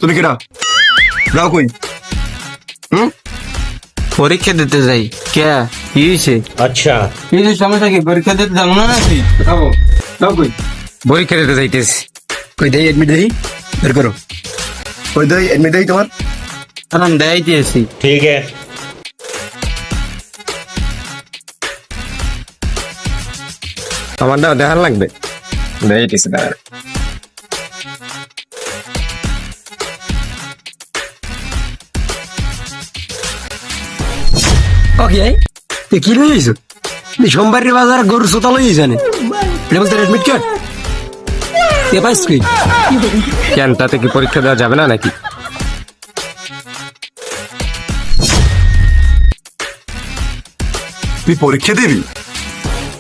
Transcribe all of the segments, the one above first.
তুমি কেডা? যাও কই? পরীক্ষা দিতে যাই। কে কি হয়েছে? अच्छा কিছু সমস্যা কি? পরীক্ষা দিতে যাবো না নাকি? যাও যাও কই? পরীক্ষা দিতে যাইতেছি। কই দেই এডমিট দেই, বের করো। কই দেই এডমিট দেই তোমার? আমি দেখাইতেছি। ठीक है আমারটা দেখার লাগবে। দেখাইতেছি দাঁড়া। ওকে তুই কি লই আইছো? তুই সোমবারের বাজার গরু সোতা লই আইছ না? এটা বলতে এডমিট কার্ড এ পাইছ কি? কেন তাতে কি পরীক্ষা দেওয়া যাবে না নাকি? তুই পরীক্ষা দিবি?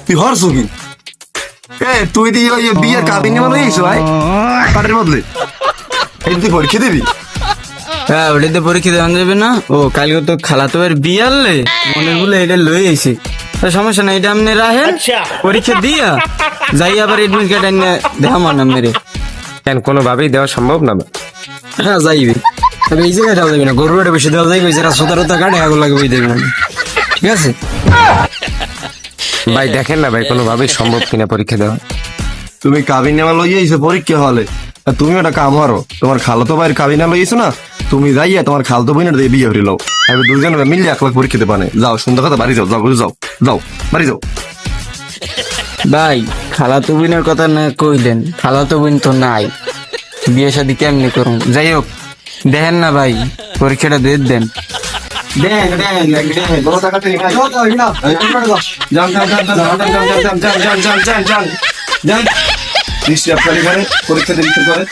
তুই হরছ কি? তুই দিয়ে ওই বিয়ের কাবিনে মানে আইছো ভাই কার্ডের বদলে? এই তুই পরীক্ষা দিবি? হ্যাঁ, ওটাতে পরীক্ষা দেওয়া যাবে না। ও কালকে তো খালাতো ভাইয়ের বিয়ে আনলে মনে বলে এটা লই আইছি। সমস্যা নাই, এটা আপনি রাখেন। পরীক্ষা দিয়া যাই আবার এডমিট কার্ড এনে দেখা মান মেরে। কেন কোনোভাবেই দেওয়া সম্ভব না? হ্যাঁ যাইবি, তবে এই জায়গায় দেওয়া যাবে না, গরু বেশি দেওয়া যাবে, যারা সতেরোটা কাটে আগুন লাগে ওই দেবে না, ঠিক আছে? ভাই দেখেন না ভাই, কোনোভাবেই সম্ভব কিনা পরীক্ষা দেওয়া। তুমি কাবিন নেওয়া লই আইছো পরীক্ষা হলে, আর তুমি ওটা কাম হারো, তোমার খালাতো ভাইয়ের কাবিনা লই আইছো না, তুমি যাইয়া তোমার খালতো বোনের দিয়ে বিয়ে হরিল, আমি দুজন মিলিয়ে 1 লাখ পরীক্ষা দিতে পারে। যাও সুন্দর কথা, বাড়ি যাও, যাও যাও যাও বাড়ি যাও। ভাই খালাতো বোনের কথা না কইলেন, খালাতো বোন তো নাই, বিয়ে শাদী কেমনি করুন? যাই হোক, দেখেন না ভাই, পরীক্ষাটা দিয়ে দেন। পরীক্ষা দিতে পারে।